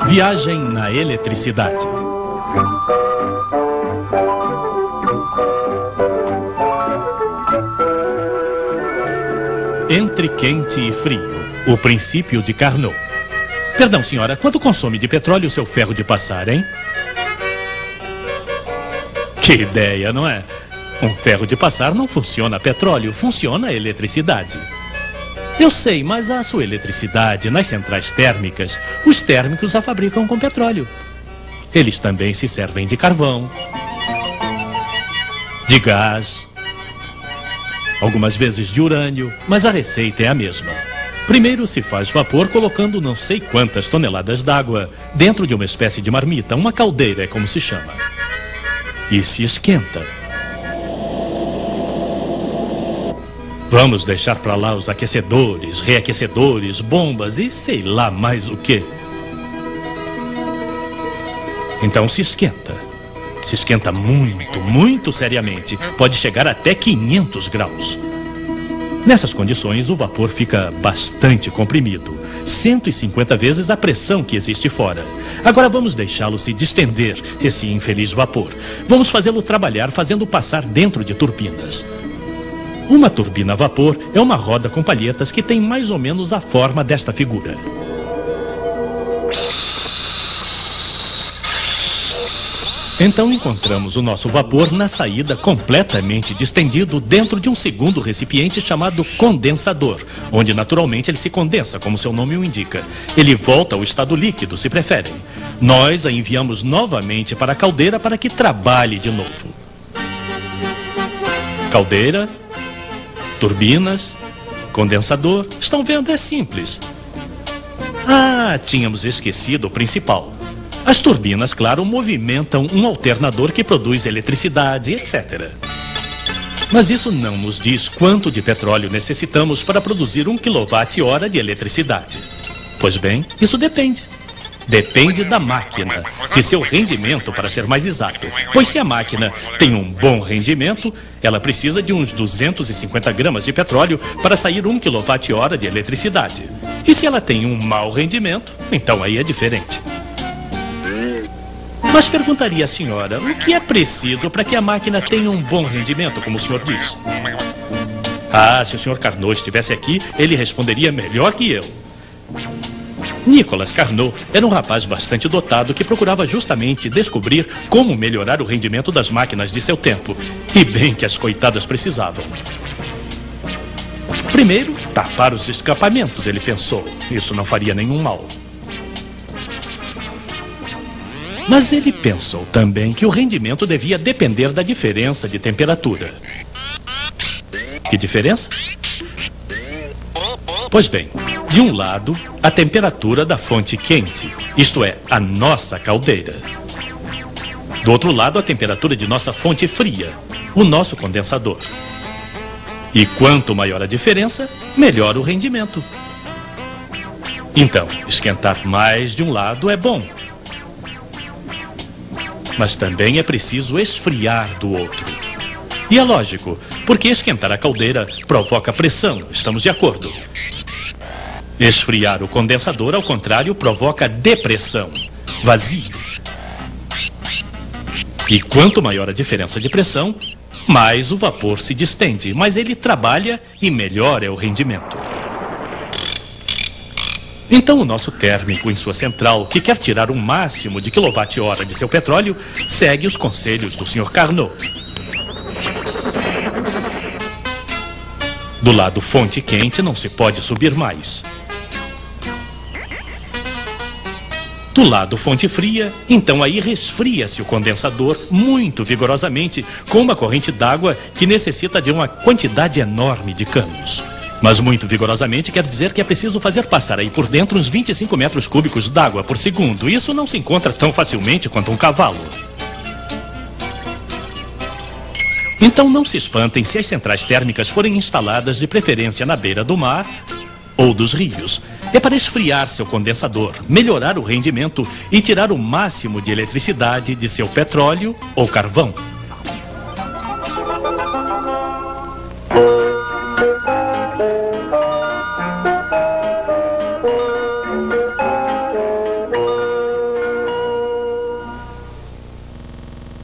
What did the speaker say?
Viagem na eletricidade. Entre quente e frio, o princípio de Carnot. Perdão, senhora, quanto consome de petróleo o seu ferro de passar, hein? Que ideia, não é? Um ferro de passar não funciona a petróleo, funciona a eletricidade. Eu sei, mas a sua eletricidade nas centrais térmicas, os térmicos a fabricam com petróleo. Eles também se servem de carvão, de gás, algumas vezes de urânio, mas a receita é a mesma. Primeiro se faz vapor colocando não sei quantas toneladas d'água dentro de uma espécie de marmita, uma caldeira é como se chama. E se esquenta. Vamos deixar para lá os aquecedores, reaquecedores, bombas e sei lá mais o quê. Então se esquenta. Se esquenta muito, muito seriamente. Pode chegar até 500 graus. Nessas condições, o vapor fica bastante comprimido. 150 vezes a pressão que existe fora. Agora vamos deixá-lo se distender, esse infeliz vapor. Vamos fazê-lo trabalhar fazendo passar dentro de turbinas. Uma turbina a vapor é uma roda com palhetas que tem mais ou menos a forma desta figura. Então encontramos o nosso vapor na saída completamente distendido dentro de um segundo recipiente chamado condensador, onde naturalmente ele se condensa, como seu nome o indica. Ele volta ao estado líquido, se preferem. Nós a enviamos novamente para a caldeira para que trabalhe de novo. Caldeira, turbinas, condensador. Estão vendo? É simples. Ah, tínhamos esquecido o principal. As turbinas, claro, movimentam um alternador que produz eletricidade, etc. Mas isso não nos diz quanto de petróleo necessitamos para produzir 1 kWh de eletricidade. Pois bem, isso depende. Depende da máquina, de seu rendimento, para ser mais exato. Pois se a máquina tem um bom rendimento, ela precisa de uns 250 gramas de petróleo para sair 1 kWh de eletricidade. E se ela tem um mau rendimento, então aí é diferente. Mas perguntaria à senhora, o que é preciso para que a máquina tenha um bom rendimento, como o senhor diz? Ah, se o senhor Carnot estivesse aqui, ele responderia melhor que eu. Nicolas Carnot era um rapaz bastante dotado que procurava justamente descobrir como melhorar o rendimento das máquinas de seu tempo. E bem que as coitadas precisavam. Primeiro, tapar os escapamentos, ele pensou. Isso não faria nenhum mal. Mas ele pensou também que o rendimento devia depender da diferença de temperatura. Que diferença? Pois bem, de um lado, a temperatura da fonte quente, isto é, a nossa caldeira. Do outro lado, a temperatura de nossa fonte fria, o nosso condensador. E quanto maior a diferença, melhor o rendimento. Então, esquentar mais de um lado é bom. Mas também é preciso esfriar do outro. E é lógico, porque esquentar a caldeira provoca pressão, estamos de acordo. Esfriar o condensador, ao contrário, provoca depressão, vazio. E quanto maior a diferença de pressão, mais o vapor se distende, mais ele trabalha e melhor é o rendimento. Então o nosso térmico em sua central, que quer tirar o máximo de quilowatt-hora de seu petróleo, segue os conselhos do Sr. Carnot. Do lado fonte quente não se pode subir mais. Do lado fonte fria, então aí resfria-se o condensador muito vigorosamente com uma corrente d'água que necessita de uma quantidade enorme de canos. Mas muito vigorosamente quer dizer que é preciso fazer passar aí por dentro uns 25 metros cúbicos d'água por segundo. Isso não se encontra tão facilmente quanto um cavalo. Então não se espantem se as centrais térmicas forem instaladas de preferência na beira do mar ou dos rios. É para esfriar seu condensador, melhorar o rendimento e tirar o máximo de eletricidade de seu petróleo ou carvão.